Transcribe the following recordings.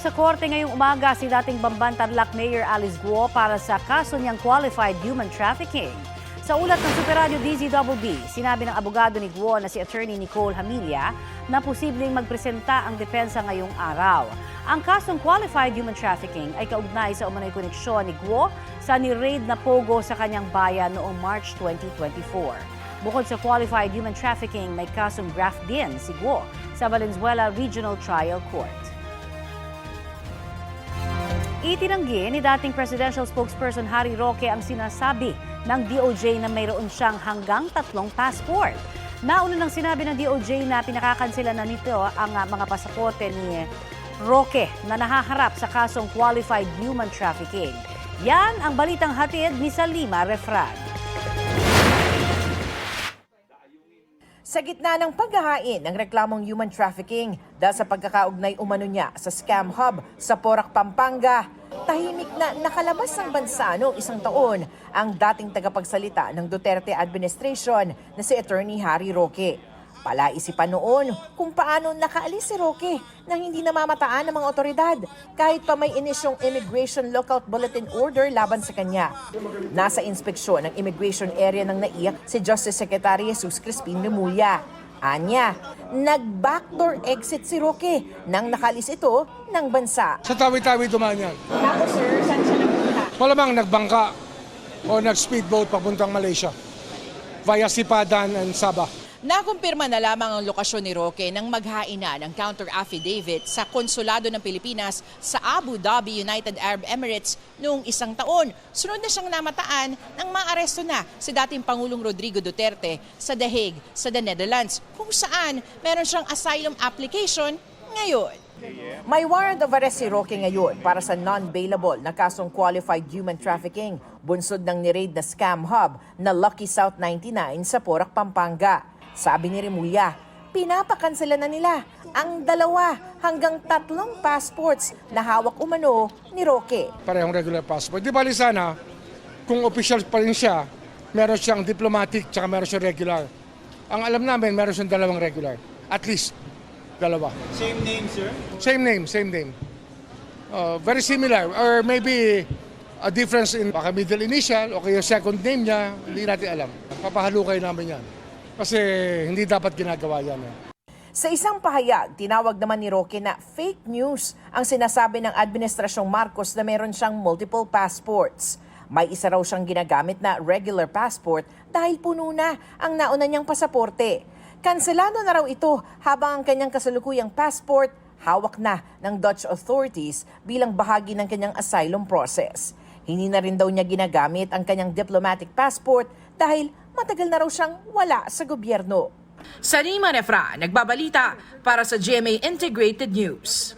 sa korte ngayong umaga si dating Bamban Tarlac Mayor Alice Guo para sa kaso niyang qualified human trafficking. Sa ulat ng Super Radio DZBB, sinabi ng abogado ni Guo na si Attorney Nicole Hamilla na posibleng magpresenta ang depensa ngayong araw. Ang kasong qualified human trafficking ay kaugnay sa umano'y koneksyon ni Guo sa ni-raid na pogo sa kanyang bayan noong March 2024. Bukod sa qualified human trafficking, may kasong graft din si Guo sa Valenzuela Regional Trial Court. Itinanggi ni dating presidential spokesperson Harry Roque ang sinasabi ng DOJ na mayroon siyang hanggang 3 passport. Nauna nang sinabi ng DOJ na pinakakansela na nito ang mga pasaporte ni Roque na nahaharap sa kasong qualified human trafficking. Yan ang balitang hatid ni Salima Refran. Sa gitna ng paghahain ng reklamong human trafficking dahil sa pagkakaugnay umano niya sa scam hub sa Porac, Pampanga, tahimik na nakalabas ng bansa noong 1 taon ang dating tagapagsalita ng Duterte administration na si Attorney Harry Roque. Palaisipan noon kung paano nakaalis si Roque nang hindi namamataan ng mga otoridad kahit pa may inisyong Immigration Lookout Bulletin Order laban sa kanya. Nasa inspeksyon ng immigration area nang naiyak si Justice Secretary Jesus Crispin Remulla. Anya, nag-backdoor exit si Roque nang nakalis ito ng bansa. Sa tawi-tawi dumaan yan. Tapos sir, saan siya nagpunta? Malamang nagbangka o nag-speedboat papuntang Malaysia via Sipadan and Sabah. Nakumpirma na lamang ang lokasyon ni Roque nang maghain na ng counter-affidavit sa Konsulado ng Pilipinas sa Abu Dhabi, United Arab Emirates noong 1 taon. Sunod na siyang namataan nang maaresto na si dating Pangulong Rodrigo Duterte sa The Hague, sa the Netherlands, kung saan meron siyang asylum application ngayon. May warrant of arrest si Roque ngayon para sa non-bailable na kasong qualified human trafficking, bunsod ng ni-raid na scam hub na Lucky South 99 sa Porac, Pampanga. Sabi ni Remulla, pinapakansela na nila ang 2 hanggang 3 passports na hawak umano ni Roque. Parehong regular passport. Di bali sana, kung official pa rin siya, meron siyang diplomatic tsaka meron siyang regular. Ang alam namin, meron siyang 2 regular. At least, 2. Same name, sir? Same name. Very similar. Or maybe a difference in baka middle initial o kaya second name niya. Hindi natin alam. Papahalukay namin yan. Kasi hindi dapat ginagawa yan. Sa isang pahayag, tinawag naman ni Roque na fake news ang sinasabi ng Administrasyong Marcos na meron siyang multiple passports. May isa raw siyang ginagamit na regular passport dahil puno na ang nauna niyang pasaporte. Kanselado na raw ito habang ang kanyang kasalukuyang passport hawak na ng Dutch authorities bilang bahagi ng kanyang asylum process. Hindi na rin daw niya ginagamit ang kanyang diplomatic passport dahil matagal na raw siyang wala sa gobyerno. Salima Refran, nagbabalita para sa GMA Integrated News.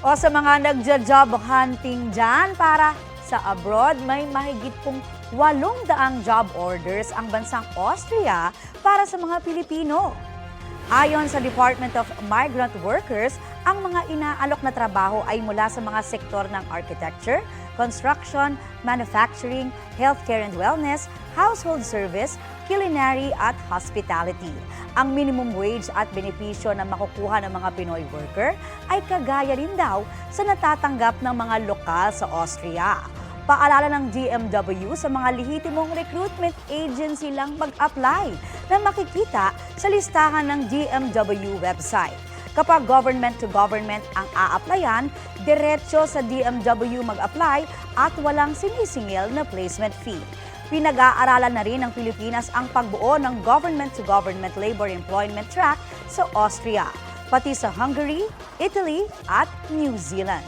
O sa mga nagja-job hunting dyan para sa abroad, may mahigit pong 800 job orders ang bansang Austria para sa mga Pilipino. Ayon sa Department of Migrant Workers, ang mga inaalok na trabaho ay mula sa mga sektor ng architecture, construction, manufacturing, healthcare and wellness, household service, culinary at hospitality. Ang minimum wage at benepisyo na makukuha ng mga Pinoy worker ay kagaya rin daw sa natatanggap ng mga lokal sa Austria. Paalala ng DMW sa mga lehitimong recruitment agency lang mag-apply na makikita sa listahan ng DMW website. Kapag government-to-government ang a-applyan, diretso sa DMW mag-apply at walang sinisingil na placement fee. Pinag-aaralan na rin ng Pilipinas ang pagbuo ng government-to-government labor employment track sa Austria, pati sa Hungary, Italy at New Zealand.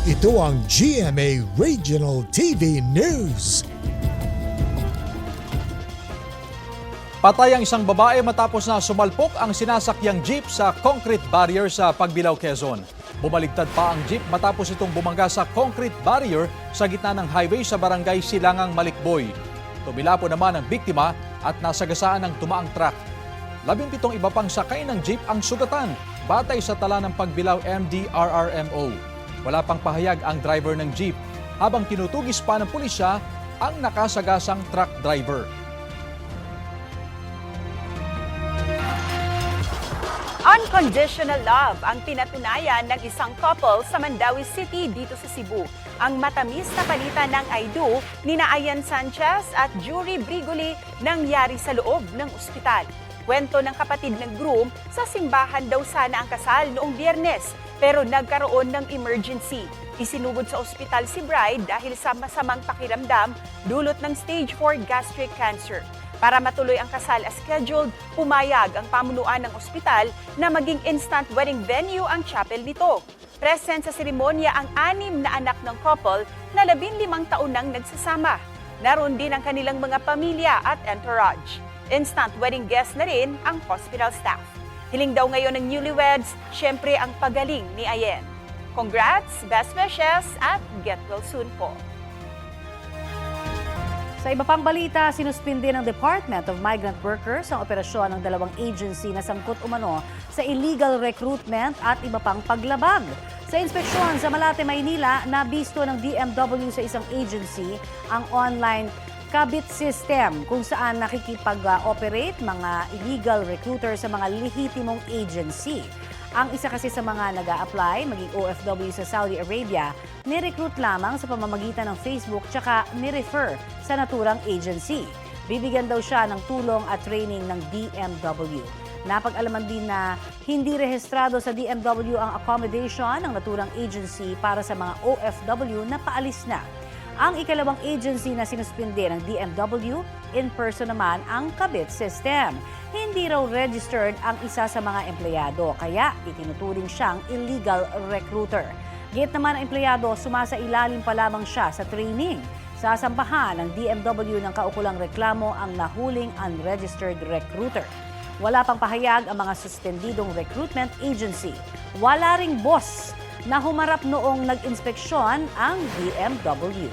Ito ang GMA Regional TV News. Patay ang isang babae matapos na sumalpok ang sinasakyang jeep sa concrete barrier sa Pagbilao, Quezon. Bumaligtad pa ang jeep matapos itong bumangga sa concrete barrier sa gitna ng highway sa barangay Silangang, Malikboy. Tumilapo naman ang biktima at nasagasaan ng tumaang truck. 17 iba pang sakay ng jeep ang sugatan batay sa tala ng Pagbilao MDRRMO. Wala pang pahayag ang driver ng jeep habang tinutugis pa ng pulisya ang nakasagasang truck driver. Unconditional love ang pinatunayan ng isang couple sa Mandawi City dito sa Cebu. Ang matamis na palitan ng I do ni Ayan Sanchez at Jury Brigoli nangyari sa loob ng ospital. Kwento ng kapatid ng groom, sa simbahan daw sana ang kasal noong Biyernes pero nagkaroon ng emergency. Isinugod sa ospital si bride dahil sa masamang pakiramdam dulot ng stage 4 gastric cancer. Para matuloy ang kasal as scheduled, pumayag ang pamunuan ng ospital na maging instant wedding venue ang chapel nito. Present sa seremonya ang 6 na anak ng couple na 15 taon nang nagsasama. Naroon din ang kanilang mga pamilya at entourage. Instant wedding guest na rin ang hospital staff. Hiling daw ngayon ng newlyweds, syempre ang pagaling ni Ayen. Congrats, best wishes, at get well soon po. Sa iba pang balita, sinuspindi ng Department of Migrant Workers ang operasyon ng 2 agency na sangkot umano sa illegal recruitment at iba pang paglabag. Sa inspeksyon sa Malate, Maynila, nabisto ng DMW sa isang agency ang online kabit system kung saan nakikipag-operate mga illegal recruiter sa mga lehitimong agency. Ang isa kasi sa mga nag-a-apply, maging OFW sa Saudi Arabia, ni-recruit lamang sa pamamagitan ng Facebook tsaka ni-refer sa naturang agency. Bibigyan daw siya ng tulong at training ng DMW. Napag-alaman din na hindi rehistrado sa DMW ang accommodation ng naturang agency para sa mga OFW na paalis na. Ang ikalawang agency na sinuspindi ng DMW, in person naman ang kabit system. Hindi raw registered ang isa sa mga empleyado, kaya itinuturing siyang illegal recruiter. Gate naman ang empleyado, sumasa-ilalim pa lamang siya sa training. Sasampahan ng DMW ng kaukulang reklamo ang nahuling unregistered recruiter. Wala pang pahayag ang mga suspendidong recruitment agency. Wala ring boss na humarap noong nag-inspeksyon ang DMW.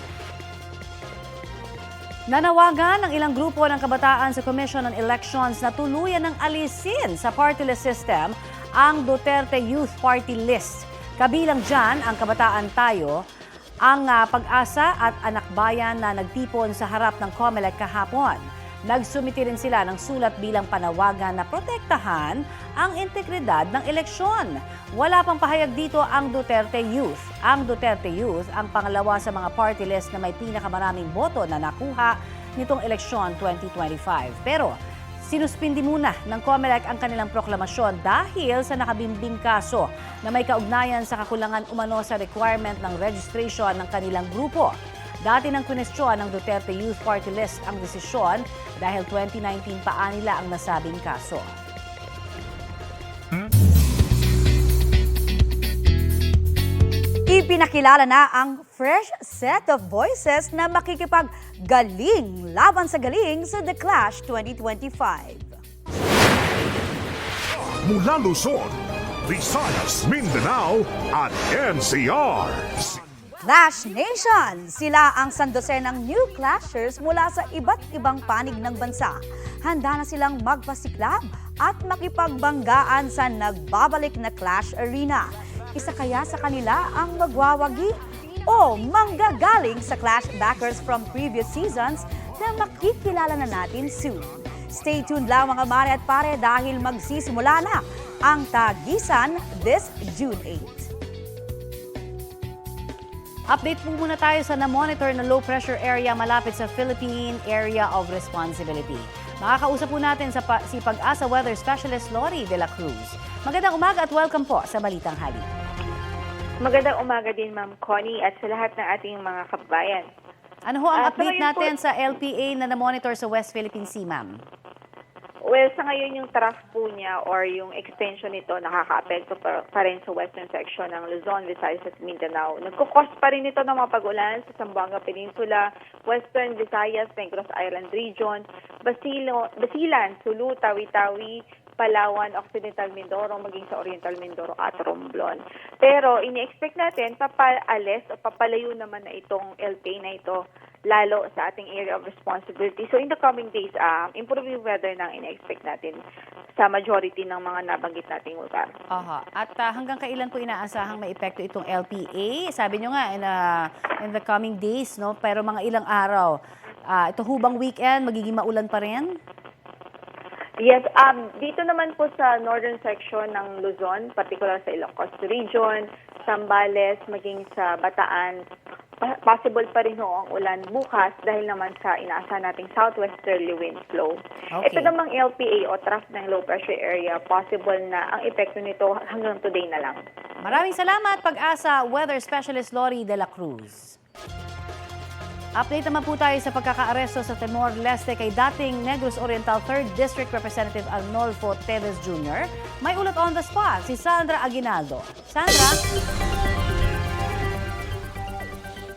Nanawagan ng ilang grupo ng kabataan sa Commission on Elections na tuluyan ng alisin sa party list system ang Duterte Youth Party List. Kabilang dyan ang Kabataan Tayo, ang Pag-asa at Anak Bayan na nagtipon sa harap ng COMELEC kahapon. Nagsumiti rin sila ng sulat bilang panawagan na protektahan ang integridad ng eleksyon. Wala pang pahayag dito ang Duterte Youth. Ang Duterte Youth ang pangalawa sa mga party list na may pinakamaraming boto na nakuha nitong eleksyon 2025. Pero sinuspindi muna ng COMELEC ang kanilang proklamasyon dahil sa nakabimbing kaso na may kaugnayan sa kakulangan umano sa requirement ng registration ng kanilang grupo. Dati nang kwestiyon ng Duterte Youth Party List ang desisyon dahil 2019 pa nila ang nasabing kaso. Ipinakilala na ang fresh set of voices na makikipag-galing laban sa galing sa The Clash 2025. Mula Luzon, Visayas, Mindanao at NCR. Clash Nation! Sila ang sandosenang new clashers mula sa iba't ibang panig ng bansa. Handa na silang magpasiklab at makipagbanggaan sa nagbabalik na Clash Arena. Isa kaya sa kanila ang magwawagi o manggagaling sa Clash backers from previous seasons na makikilala na natin soon. Stay tuned lang mga mare at pare dahil magsisimula na ang tagisan this June 8. Update po muna tayo sa na-monitor na low-pressure area malapit sa Philippine Area of Responsibility. Makakausap po natin si Pag-asa Weather Specialist Lori De La Cruz. Magandang umaga at welcome po sa Balitang Hali. Magandang umaga din, Ma'am Connie, at sa lahat ng ating mga kababayan. Ano ho ang update ngayon natin sa LPA na na-monitor sa West Philippine Sea, ma'am? Well, sa ngayon yung trough po niya or yung extension nito nakaka-apekto pa rin sa western section ng Luzon, Visayas at Mindanao. Nagkukos pa rin ito ng mga pag-ulan sa Zamboanga Peninsula, Western Visayas, Negros Island Region, Basilan, Sulu, Tawi-Tawi, Palawan, Occidental Mindoro, maging sa Oriental Mindoro at Romblon. Pero ini-expect natin papaalis o papalayo naman na itong LPA na ito lalo sa ating area of responsibility. So in the coming days, improving weather na ini-expect natin sa majority ng mga nabanggit nating lugar. Aha. At hanggang kailan po inaasahang may epekto itong LPA? Sabi nyo nga in the coming days, no? Pero mga ilang araw. Ito hubang weekend, magiging maulan pa rin? Yes, dito naman po sa northern section ng Luzon, particular sa Ilocos Region, Zambales, maging sa Bataan, possible pa rin ho ang ulan bukas dahil naman sa inaasahan nating southwesterly wind flow. Okay. Ito namang LPA o trough ng low pressure area, possible na ang epekto nito hanggang today na lang. Maraming salamat, Pag-asa Weather Specialist Lori de la Cruz. Update naman po tayo sa pagkakaaresto sa Timor-Leste kay dating Negros Oriental 3rd District Representative Arnolfo Teves Jr. May ulat on the spot si Sandra Aguinaldo. Sandra?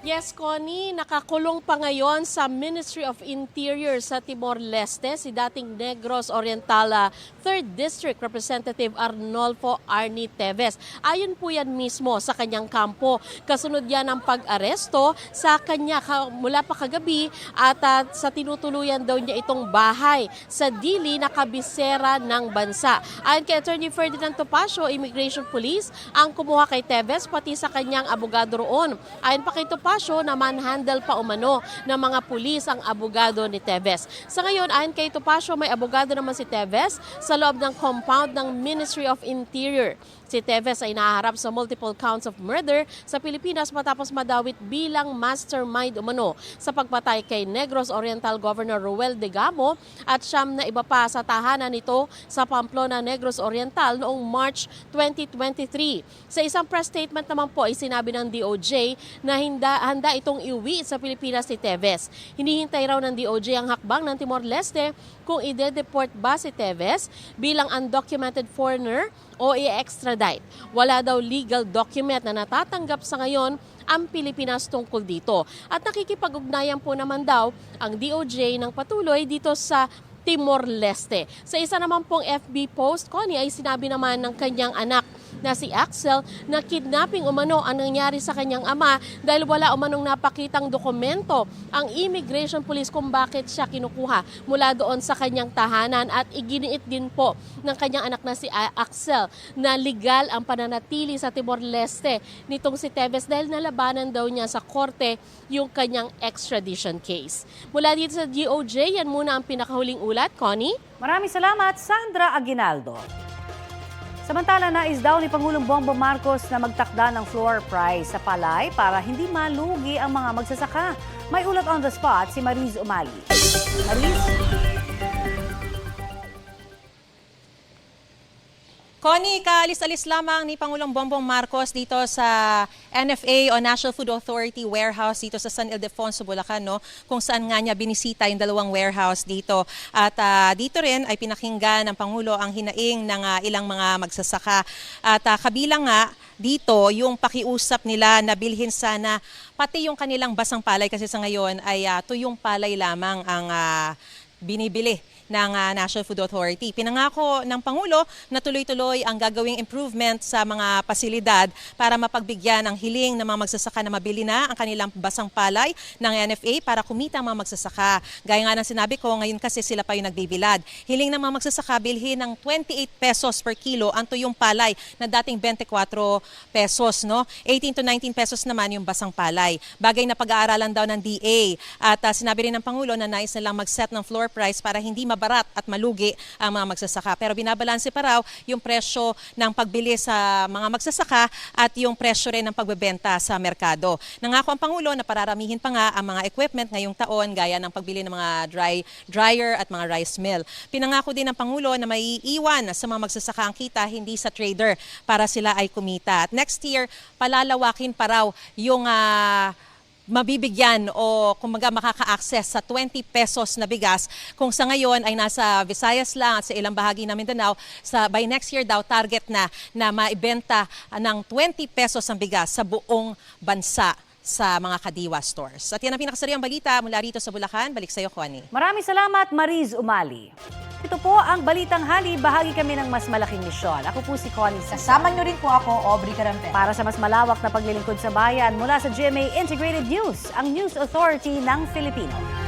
Yes, Connie, nakakulong pa ngayon sa Ministry of Interior sa Timor-Leste si dating Negros Oriental 3rd District Representative Arnolfo Arnie Teves. Ayon po yan mismo sa kanyang kampo. Kasunod yan ang pag-aresto sa kanya mula pa kagabi at sa tinutuluyan daw niya itong bahay sa Dili na kabisera ng bansa. Ayon kay Attorney Ferdinand Topacio, Immigration Police ang kumuha kay Teves pati sa kanyang abogado roon. Ayon pa kay Topacio, na manhandle pa umano ng mga pulis ang abogado ni Teves. Sa ngayon, ayon kay Topacio, may abogado naman si Teves sa loob ng compound ng Ministry of Interior. Si Teves ay nahaharap sa multiple counts of murder sa Pilipinas matapos madawit bilang mastermind umano sa pagpatay kay Negros Oriental Governor Ruel de Gamo at siyam na iba pa sa tahanan nito sa Pamplona, Negros Oriental noong March 2023. Sa isang press statement naman po ay sinabi ng DOJ na handa itong iuwi sa Pilipinas si Teves. Hinihintay raw ng DOJ ang hakbang ng Timor-Leste kung ide-deport ba si Teves bilang undocumented foreigner o i-extradite. Wala daw legal document na natatanggap sa ngayon ang Pilipinas tungkol dito. At nakikipag-ugnayan po naman daw ang DOJ ng patuloy dito sa Timor-Leste. Sa isa naman pong FB post, Connie, ay sinabi naman ng kanyang anak na si Axel na kidnapping umano ang nangyari sa kanyang ama dahil wala umanong napakitang dokumento ang Immigration Police kung bakit siya kinukuha mula doon sa kanyang tahanan at iginiit din po ng kanyang anak na si Axel na legal ang pananatili sa Timor-Leste nitong si Teves dahil nalabanan daw niya sa korte yung kanyang extradition case. Mula dito sa DOJ, yan muna ang pinakahuling ulat. Connie? Maraming salamat, Sandra Aguinaldo. Samantala, nais daw ni Pangulong Bongbong Marcos na magtakda ng floor price sa palay para hindi malugi ang mga magsasaka. May ulat on the spot si Mariz Umali. Mariz? Connie, kaalis-alis lamang ni Pangulong Bongbong Marcos dito sa NFA o National Food Authority warehouse dito sa San Ildefonso, Bulacan, no? Kung saan nga niya binisita yung dalawang warehouse dito. At dito rin ay pinakinggan ng Pangulo ang hinaing ng ilang mga magsasaka. At kabilang nga dito yung pakiusap nila na bilhin sana pati yung kanilang basang palay kasi sa ngayon ay tuyong palay lamang ang binibili ng National Food Authority. Pinangako ng Pangulo na tuloy-tuloy ang gagawing improvement sa mga pasilidad para mapagbigyan ang hiling ng mga magsasaka na mabili na ang kanilang basang palay ng NFA para kumita ang mga magsasaka. Gaya nga ng sinabi ko, ngayon kasi sila pa yung nagbibilad. Hiling ng mga magsasaka bilhin ng 28 pesos per kilo ang tuyong palay na dating 24 pesos. No? 18 to 19 pesos naman yung basang palay. Bagay na pag-aaralan daw ng DA. At sinabi rin ng Pangulo na nais nilang mag-set ng floor price para hindi mabarat at malugi ang mga magsasaka. Pero binabalanse pa raw yung presyo ng pagbili sa mga magsasaka at yung presyo rin ng pagbebenta sa merkado. Nangako ang Pangulo na pararamihin pa nga ang mga equipment ngayong taon gaya ng pagbili ng mga dryer at mga rice mill. Pinangako din ng Pangulo na may iwan sa mga magsasaka ang kita, hindi sa trader para sila ay kumita. At next year, palalawakin pa raw yung mabibigyan o kumbaga makaka-access sa 20 pesos na bigas kung sa ngayon ay nasa Visayas lang at sa ilang bahagi ng Mindanao. By next year daw target na maibenta ng 20 pesos ang bigas sa buong bansa sa mga Kadiwa stores. At yan ang pinakasariang balita mula rito sa Bulacan. Balik sa iyo, Connie. Maraming salamat, Mariz Umali. Ito po ang Balitang Hali. Bahagi kami ng mas malaking misyon. Ako po si Connie. Kasama niyo rin po ako, Aubrey Carampe. Para sa mas malawak na paglilingkod sa bayan mula sa GMA Integrated News, ang News Authority ng Filipino.